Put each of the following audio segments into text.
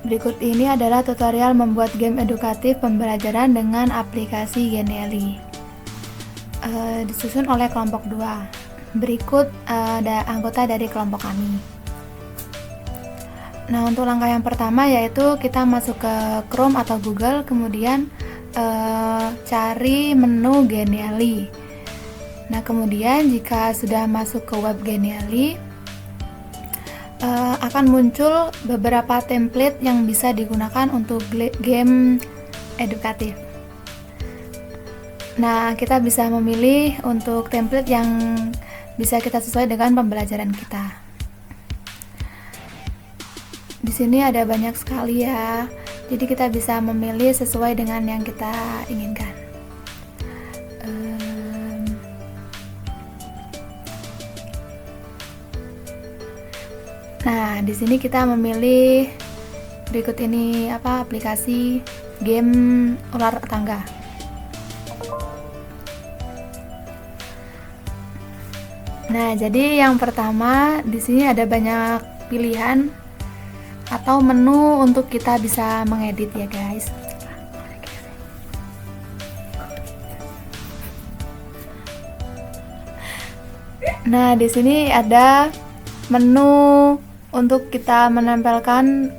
Berikut ini adalah tutorial membuat game edukatif pembelajaran dengan aplikasi Genially. Disusun oleh kelompok 2. Berikut anggota dari kelompok kami. Nah, untuk langkah yang pertama yaitu kita masuk ke Chrome atau Google, kemudian cari menu Genially. Nah, kemudian jika sudah masuk ke web Genially, akan muncul beberapa template yang bisa digunakan untuk game edukatif. Nah, kita bisa memilih untuk template yang bisa kita sesuai dengan pembelajaran kita. Di sini ada banyak sekali ya, jadi kita bisa memilih sesuai dengan yang kita inginkan. Nah, di sini kita memilih berikut ini aplikasi game ular tangga. Nah, jadi yang pertama di sini ada banyak pilihan atau menu untuk kita bisa mengedit ya, guys. Nah, di sini ada menu untuk kita menempelkan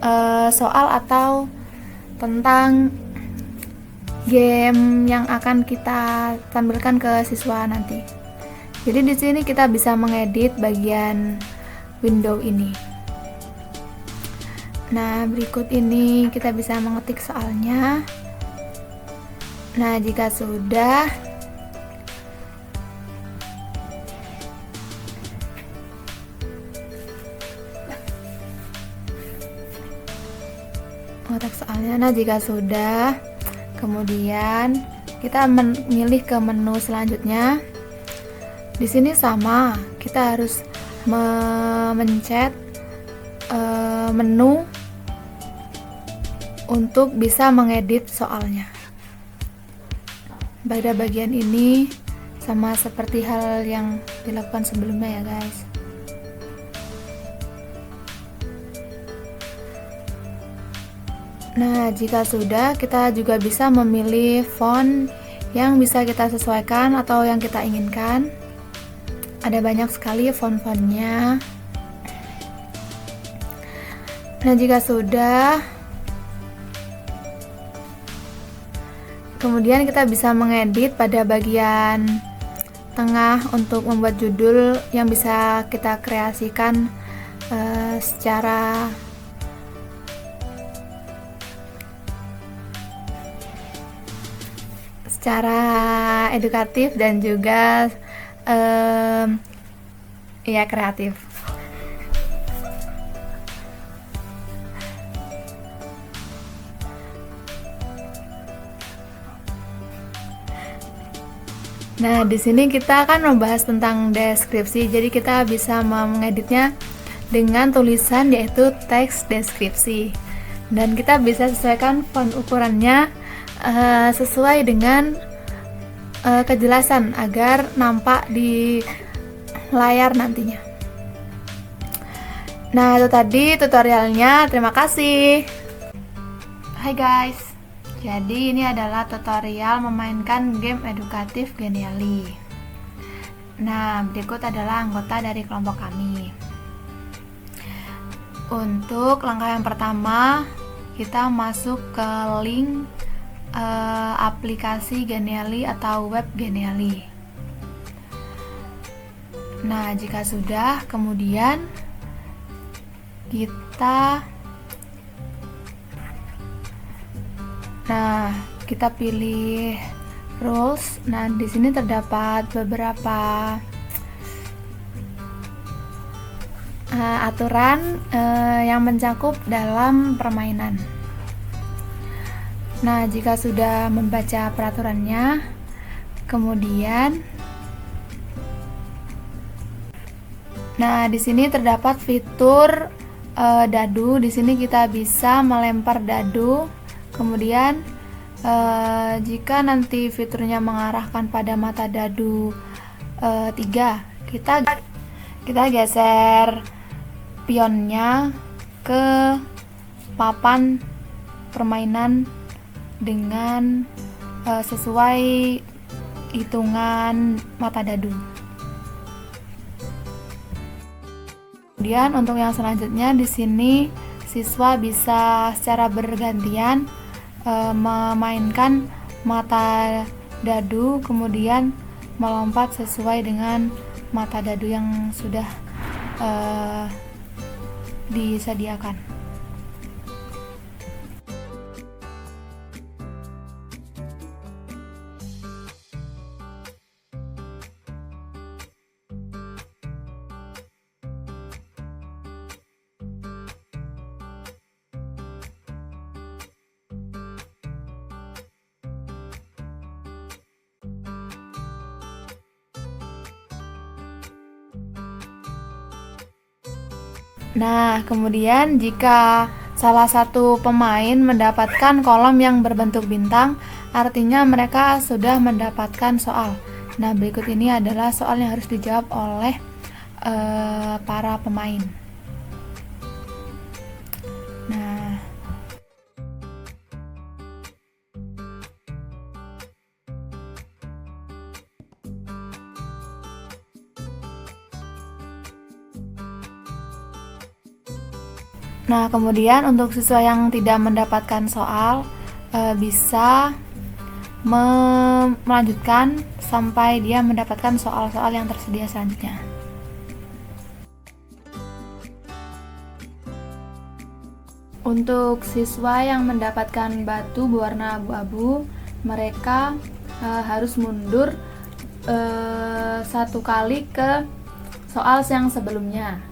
soal atau tentang game yang akan kita tampilkan ke siswa nanti. Jadi di sini kita bisa mengedit bagian window ini. Nah, berikut ini kita bisa mengetik soalnya. Nah, jika sudah, nah jika sudah, kemudian kita memilih ke menu selanjutnya. Di sini sama, kita harus mencet menu untuk bisa mengedit soalnya. Pada bagian ini sama seperti hal yang dilakukan sebelumnya ya, guys. Nah, jika sudah, kita juga bisa memilih font yang bisa kita sesuaikan atau yang kita inginkan. Ada banyak sekali font-fontnya. Nah, jika sudah, kemudian kita bisa mengedit pada bagian tengah untuk membuat judul yang bisa kita kreasikan secara edukatif dan juga ya kreatif. Nah, di sini kita akan membahas tentang deskripsi. Jadi kita bisa mengeditnya dengan tulisan yaitu teks deskripsi. Dan kita bisa sesuaikan font ukurannya sesuai dengan kejelasan agar nampak di layar nantinya. Nah, itu tadi tutorialnya. Terima kasih. Hai guys. Jadi ini adalah tutorial memainkan game edukatif Genially. Nah, berikut adalah anggota dari kelompok kami. Untuk langkah yang pertama, kita masuk ke link aplikasi Genially atau web Genially. Nah, jika sudah, kemudian kita pilih rules. Nah, di sini terdapat beberapa aturan yang mencakup dalam permainan. Nah, jika sudah membaca peraturannya, kemudian di sini terdapat fitur dadu. Di sini kita bisa melempar dadu. Kemudian jika nanti fiturnya mengarahkan pada mata dadu 3, kita geser pionnya ke papan permainan dengan sesuai hitungan mata dadu. Kemudian untuk yang selanjutnya di sini siswa bisa secara bergantian memainkan mata dadu, kemudian melompat sesuai dengan mata dadu yang sudah disediakan. Nah, kemudian jika salah satu pemain mendapatkan kolom yang berbentuk bintang, artinya mereka sudah mendapatkan soal. Nah, berikut ini adalah soal yang harus dijawab oleh para pemain. Nah, kemudian untuk siswa yang tidak mendapatkan soal bisa melanjutkan sampai dia mendapatkan soal-soal yang tersedia selanjutnya. Untuk siswa yang mendapatkan batu berwarna abu-abu, mereka harus mundur satu kali ke soal yang sebelumnya.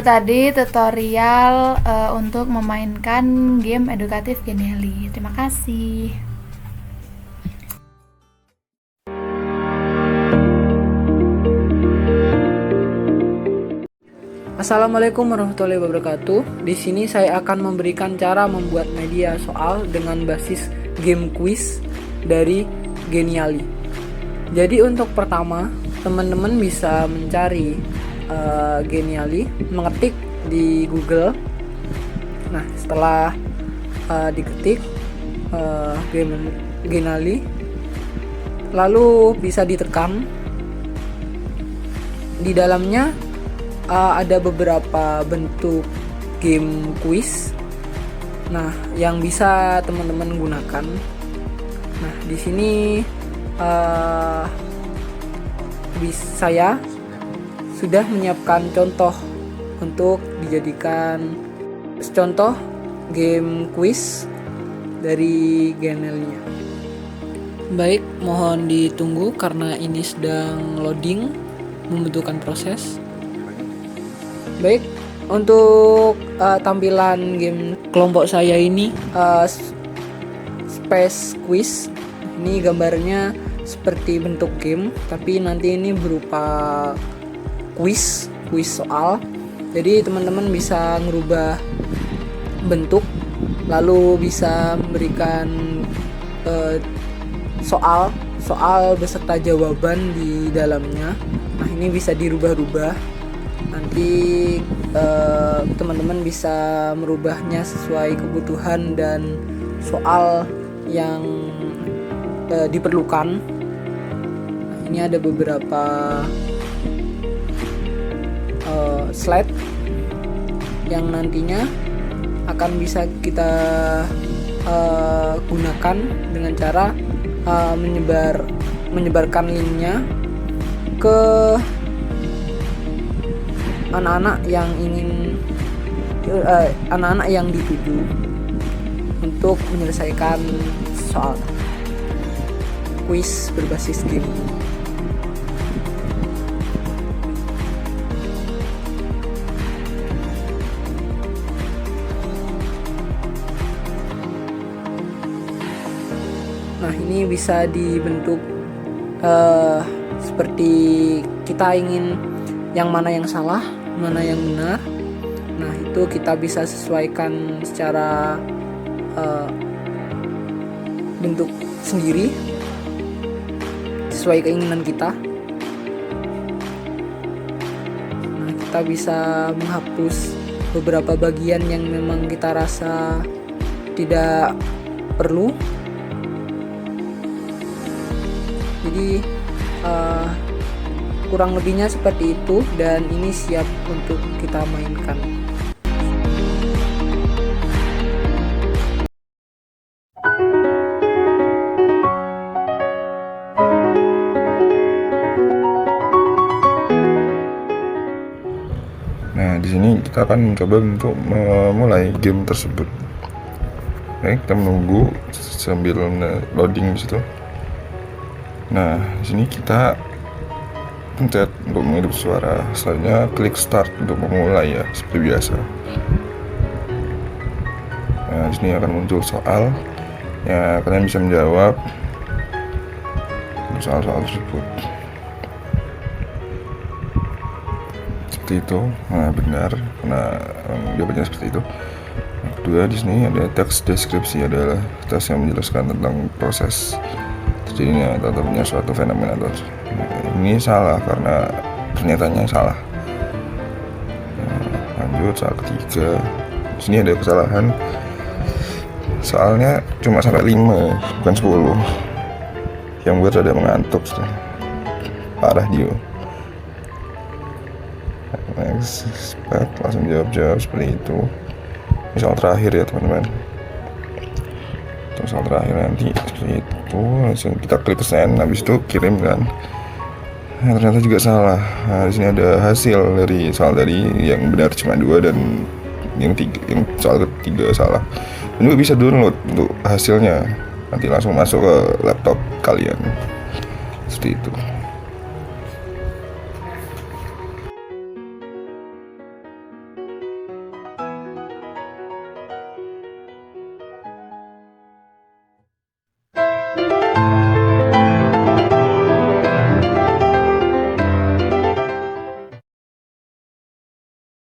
Tadi tutorial untuk memainkan game edukatif Genially. Terima kasih. Assalamualaikum warahmatullahi wabarakatuh. Di sini saya akan memberikan cara membuat media soal dengan basis game quiz dari Genially. Jadi untuk pertama, teman-teman bisa mencari Genially, mengetik di Google. Nah, setelah diketik Genially, lalu bisa ditekan. Di dalamnya ada beberapa bentuk game quiz. Nah, yang bisa teman-teman gunakan. Nah, di sini saya sudah menyiapkan contoh untuk dijadikan contoh game quiz dari Genially. Baik, mohon ditunggu karena ini sedang loading, membutuhkan proses. Baik, untuk tampilan game kelompok saya ini Space Quiz. Ini gambarnya seperti bentuk game, tapi nanti ini berupa quiz soal. Jadi teman-teman bisa merubah bentuk, lalu bisa memberikan soal beserta jawaban di dalamnya. Nah, ini bisa dirubah-rubah. Nanti teman-teman bisa merubahnya sesuai kebutuhan dan soal yang diperlukan. Nah, ini ada beberapa slide yang nantinya akan bisa kita gunakan dengan cara menyebarkan linknya ke anak-anak yang dituju untuk menyelesaikan soal kuis berbasis game. Nah, ini bisa dibentuk seperti kita ingin yang mana yang salah, mana yang benar. Nah, itu kita bisa sesuaikan secara bentuk sendiri sesuai keinginan kita. kita bisa menghapus beberapa bagian yang memang kita rasa tidak perlu. Jadi kurang lebihnya seperti itu, dan ini siap untuk kita mainkan. Nah, di sini kita akan mencoba untuk memulai game tersebut. Oke, kita menunggu sambil loading di situ. Nah, di sini kita pencet untuk menghidup suara. Selanjutnya klik start untuk memulai ya, seperti biasa. Nah, di sini akan muncul soal. Ya, kalian bisa menjawab soal-soal tersebut. Seperti itu. Nah, benar, karena jawabannya seperti itu. Yang kedua, di sini ada teks deskripsi, adalah teks yang menjelaskan tentang proses terjadinya atau terjadinya suatu fenomena. Ini salah karena pernyataannya salah. Nah, lanjut soal ketiga. Di sini ada kesalahan. Soalnya cuma sampai 5, bukan 10. Yang buat ada mengantuk. Parah dia. Next, langsung jawab seperti itu. Soal terakhir ya teman-teman. Soal terakhir nanti seperti itu, langsung kita klik send, habis itu kirim kan. Nah, ternyata juga salah. Nah, di sini ada hasil dari soal tadi, yang benar cuma 2 dan yang soal ketiga salah. Dan juga bisa download untuk hasilnya, nanti langsung masuk ke laptop kalian seperti itu.